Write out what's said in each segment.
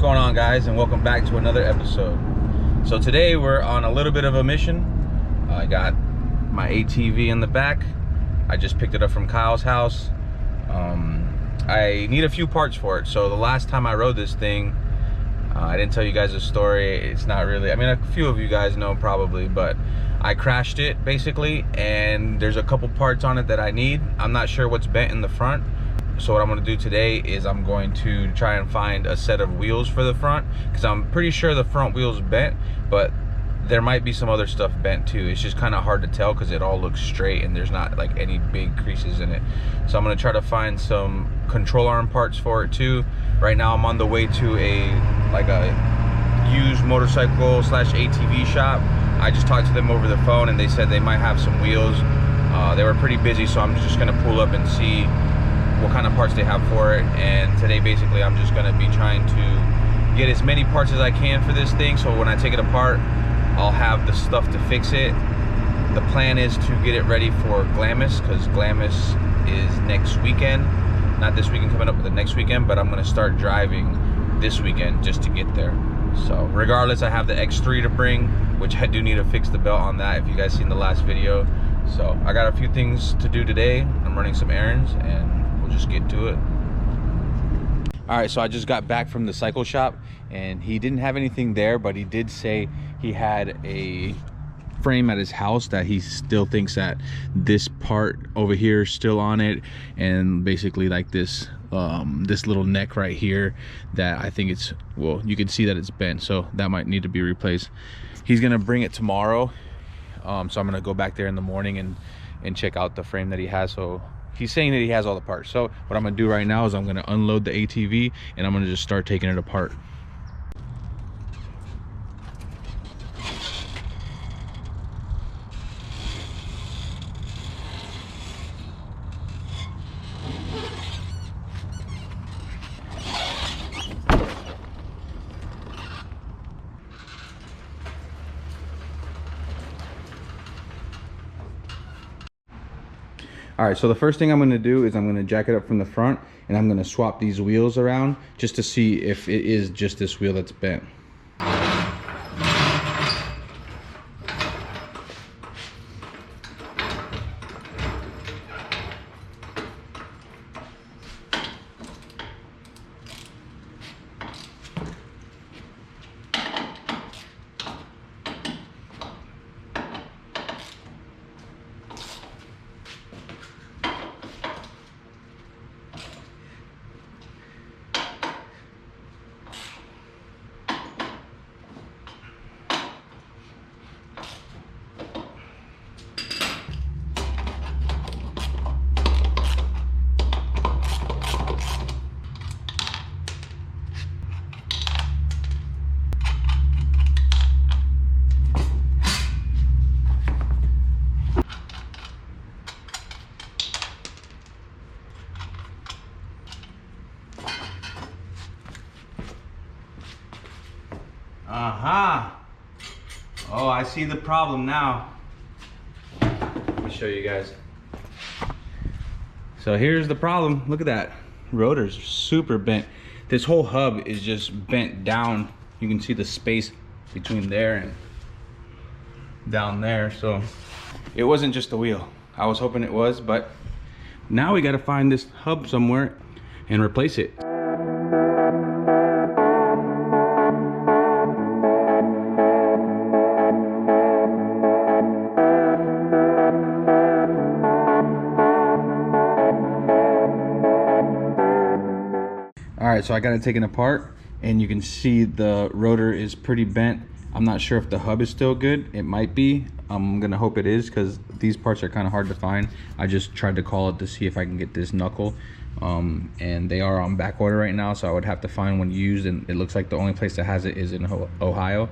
going on, guys, and welcome back to another episode. So today we're on a little bit of a mission. I got my ATV in the back. I just picked it up from Kyle's house. I need a few parts for it. So the last time I rode this thing, I didn't tell you guys the story. It's not really, I mean, a few of you guys know probably, but I crashed it basically, and there's a couple parts on it that I need. I'm not sure what's bent in the front. So what I'm going to do today is I'm going to try and find a set of wheels for the front, because I'm pretty sure the front wheel's bent, but there might be some other stuff bent too. It's just kind of hard to tell because it all looks straight and there's not like any big creases in it. So I'm going to try to find some control arm parts for it too. Right now I'm on the way to a used motorcycle slash ATV shop. I just talked to them over the phone and they said they might have some wheels. They were pretty busy, so I'm just going to pull up and see what kind of parts they have for it. And today basically I'm just going to be trying to get as many parts as I can for this thing, so when I take it apart I'll have the stuff to fix it. The plan is to get it ready for Glamis, because Glamis is next weekend, not this weekend coming up, but the next weekend. But I'm going to start driving this weekend just to get there. So regardless, I have the X3 to bring, which I do need to fix the belt on that, if you guys seen the last video. So I got a few things to do today. I'm running some errands and we'll just get to it. All right, so I just got back from the cycle shop and he didn't have anything there, but he did say he had a frame at his house that he still thinks that this part over here is still on it, and basically like this this little neck right here that I think it's, well, you can see that it's bent, so that might need to be replaced. He's gonna bring it tomorrow, so I'm gonna go back there in the morning and check out the frame that he has. So he's saying that he has all the parts. So what I'm gonna do right now is I'm gonna unload the ATV and I'm gonna just start taking it apart. All right, so the first thing I'm going to do is I'm going to jack it up from the front and I'm going to swap these wheels around just to see if it is just this wheel that's bent. Aha! Oh, I see the problem now. Let me show you guys. So here's the problem. Look at that. Rotor's super bent. This whole hub is just bent down. You can see the space between there and down there. So it wasn't just the wheel. I was hoping it was, but now we got to find this hub somewhere and replace it. All right, so I got it taken apart and you can see the rotor is pretty bent. I'm not sure if the hub is still good. It might be. I'm gonna hope it is, because these parts are kind of hard to find. I just tried to call it to see if I can get this knuckle, and they are on back order right now, so I would have to find one used, and it looks like the only place that has it is in Ohio.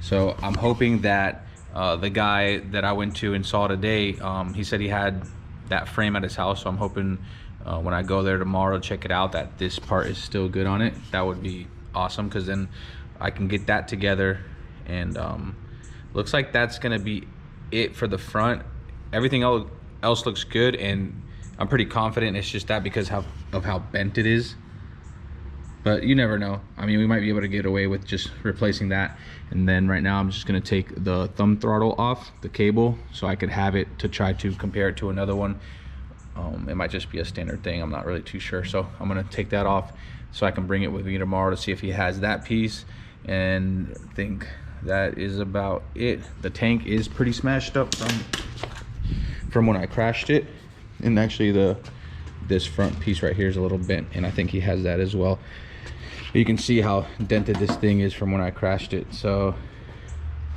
So I'm hoping that the guy that I went to and saw today, he said he had that frame at his house, so I'm hoping when I go there tomorrow to check it out that this part is still good on it. That would be awesome, because then I can get that together. And looks like that's gonna be it for the front. Everything else looks good, and I'm pretty confident it's just that because of how bent it is. but you never know. I mean, we might be able to get away with just replacing that. And then right now I'm just gonna take the thumb throttle off the cable so I could have it to try to compare it to another one. It might just be a standard thing, I'm not really too sure. So I'm gonna take that off so I can bring it with me tomorrow to see if he has that piece. And I think that is about it. The tank is pretty smashed up from when I crashed it. And actually this front piece right here is a little bent, and I think he has that as well. You can see how dented this thing is from when I crashed it. So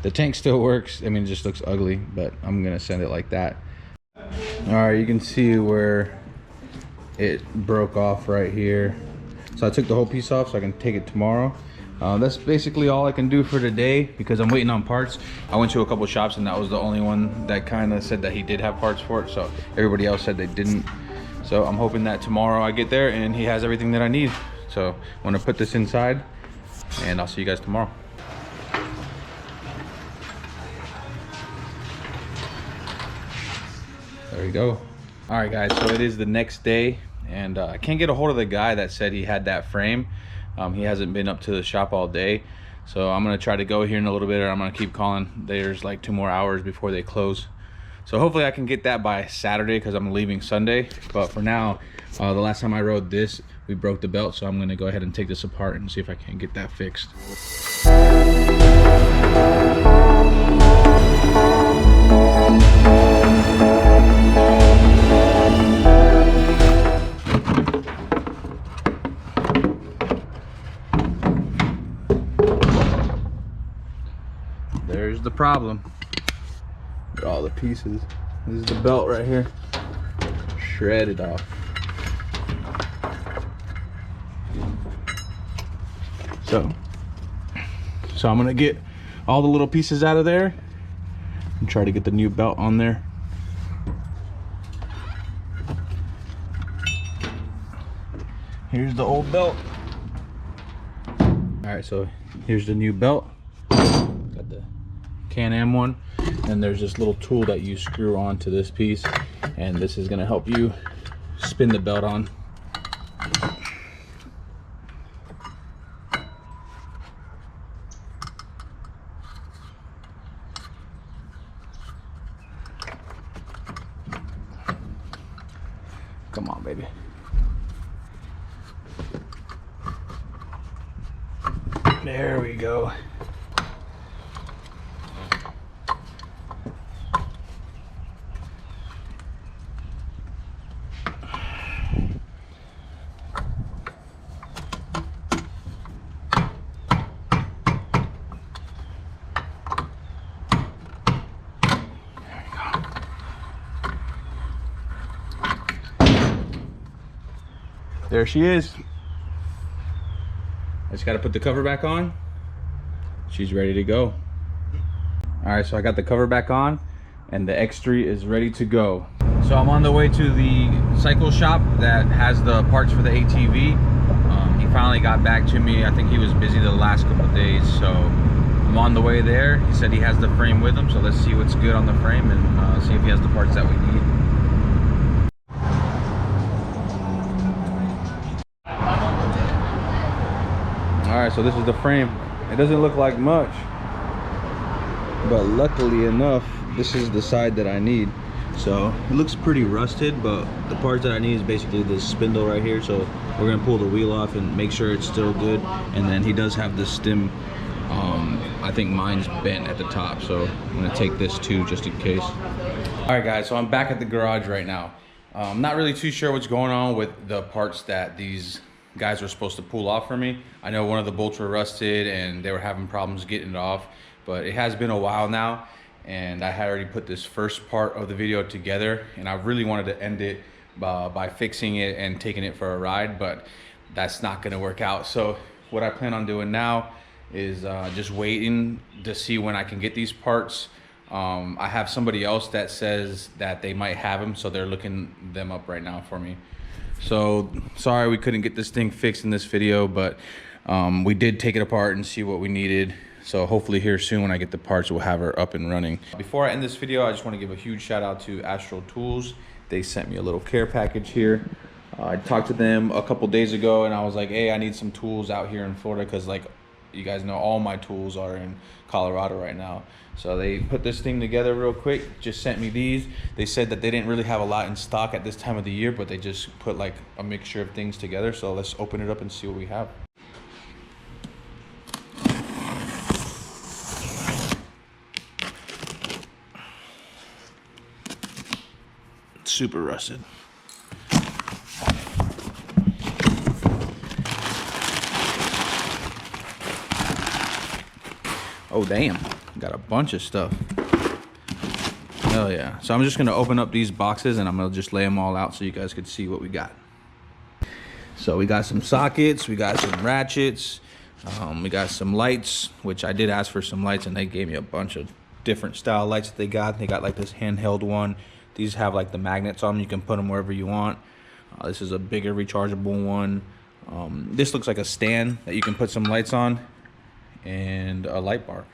the tank still works. I mean, it just looks ugly, but I'm gonna send it like that. All right, you can see where it broke off right here. So I took the whole piece off so I can take it tomorrow. That's basically all I can do for today because I'm waiting on parts. I went to a couple shops and that was the only one that kind of said that he did have parts for it. So everybody else said they didn't. So I'm hoping that tomorrow I get there and he has everything that I need. So I'm gonna put this inside and I'll see you guys tomorrow. There we go. All right guys, so it is the next day and I can't get a hold of the guy that said he had that frame. He hasn't been up to the shop all day. So I'm gonna try to go here in a little bit, or I'm gonna keep calling. There's like 2 more hours before they close. So hopefully I can get that by Saturday because I'm leaving Sunday. But for now, the last time I rode this, we broke the belt. So I'm gonna go ahead and take this apart and see if I can get that fixed. There's the problem. Look at all the pieces. This is the belt right here. Shredded off. So I'm gonna get all the little pieces out of there and try to get the new belt on there. Here's the old belt. All right, so here's the new belt. Got the Can-Am one, and there's this little tool that you screw onto this piece, and this is going to help you spin the belt on. Come on, baby. There we go. There she is. I just got to put the cover back on. She's ready to go. All right, so I got the cover back on and the X3 is ready to go. So I'm on the way to the cycle shop that has the parts for the ATV. He finally got back to me. I think he was busy the last couple of days, so I'm on the way there. He said he has the frame with him, so let's see what's good on the frame and see if he has the parts that we need. All right, so this is the frame. It doesn't look like much, but luckily enough, this is the side that I need. So it looks pretty rusted, but the parts that I need is basically this spindle right here. So we're gonna pull the wheel off and make sure it's still good. And then he does have the stem. I think mine's bent at the top, so I'm gonna take this too, just in case. All right, guys, so I'm back at the garage right now. I'm not really too sure what's going on with the parts that these guys were supposed to pull off for me. I know one of the bolts were rusted and they were having problems getting it off, but it has been a while now, and I had already put this first part of the video together, and I really wanted to end it by fixing it and taking it for a ride, but that's not gonna work out. So what I plan on doing now is just waiting to see when I can get these parts. I have somebody else that says that they might have them, so they're looking them up right now for me. So sorry we couldn't get this thing fixed in this video, but we did take it apart and see what we needed. So hopefully here soon when I get the parts, we'll have her up and running. Before I end this video, I just want to give a huge shout out to Astral Tools. They sent me a little care package here. I talked to them a couple days ago and I was like, hey, I need some tools out here in Florida because, like, you guys know all my tools are in Colorado right now. So they put this thing together real quick, just sent me these. They said that they didn't really have a lot in stock at this time of the year, but they just put like a mixture of things together. So let's open it up and see what we have. Super rusted. Oh damn, got a bunch of stuff. Hell yeah. So I'm just gonna open up these boxes and I'm gonna just lay them all out so you guys could see what we got. So we got some sockets, we got some ratchets, we got some lights, which I did ask for some lights and they gave me a bunch of different style lights that they got. They got like this handheld one. These have like the magnets on them, you can put them wherever you want. This is a bigger rechargeable one. This looks like a stand that you can put some lights on, and a light bar.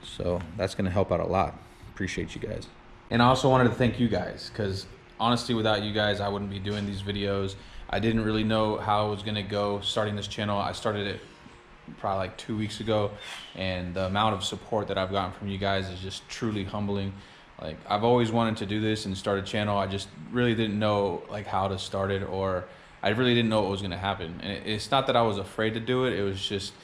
So that's gonna help out a lot. Appreciate you guys. And I also wanted to thank you guys, because honestly without you guys I wouldn't be doing these videos. I didn't really know how it was gonna go starting this channel. I started it probably like 2 weeks ago, and the amount of support that I've gotten from you guys is just truly humbling. Like, I've always wanted to do this and start a channel. I just really didn't know like how to start it, or I really didn't know what was gonna happen. And it's not that I was afraid to do it, it was just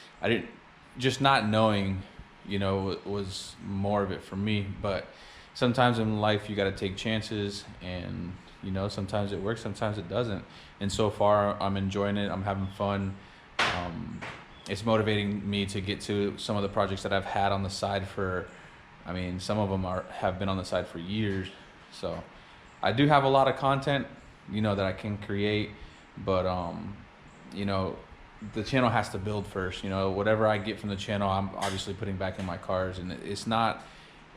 just not knowing, you know, was more of it for me. But sometimes in life you got to take chances, and you know, sometimes it works, sometimes it doesn't. And so far I'm enjoying it, I'm having fun. It's motivating me to get to some of the projects that I've had on the side for, I mean, some of them have been on the side for years. So I do have a lot of content, you know, that I can create, but you know, the channel has to build first. You know, whatever I get from the channel, I'm obviously putting back in my cars, and it's not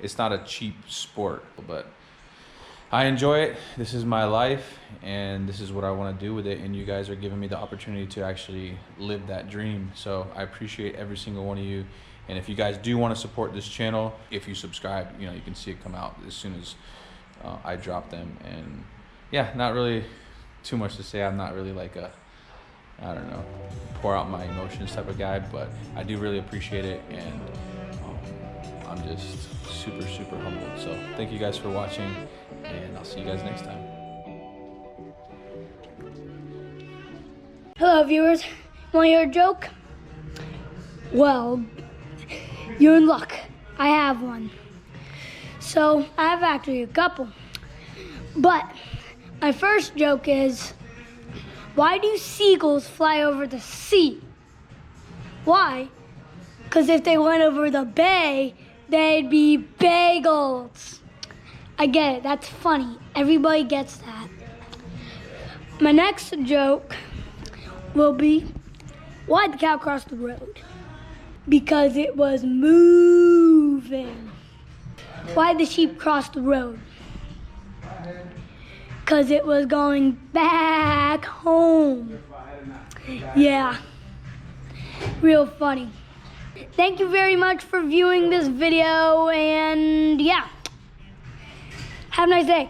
a cheap sport, but I enjoy it. This is my life, and this is what I want to do with it, and you guys are giving me the opportunity to actually live that dream. So I appreciate every single one of you. And if you guys do want to support this channel, if you subscribe, you know, you can see it come out as soon as I drop them. And yeah, not really too much to say. I'm not really like a, I don't know, pour out my emotions type of guy, but I do really appreciate it, and I'm just super, super humbled. So thank you guys for watching, and I'll see you guys next time. Hello viewers, want to hear a joke? Well, you're in luck. I have one. So I have actually a couple. But my first joke is, why do seagulls fly over the sea? Why? Because if they went over the bay, they'd be bagels. I get it, that's funny. Everybody gets that. My next joke will be, why'd the cow cross the road? Because it was moving. Why'd the sheep cross the road? Because it was going back home. Yeah, real funny. Thank you very much for viewing this video, and yeah, have a nice day.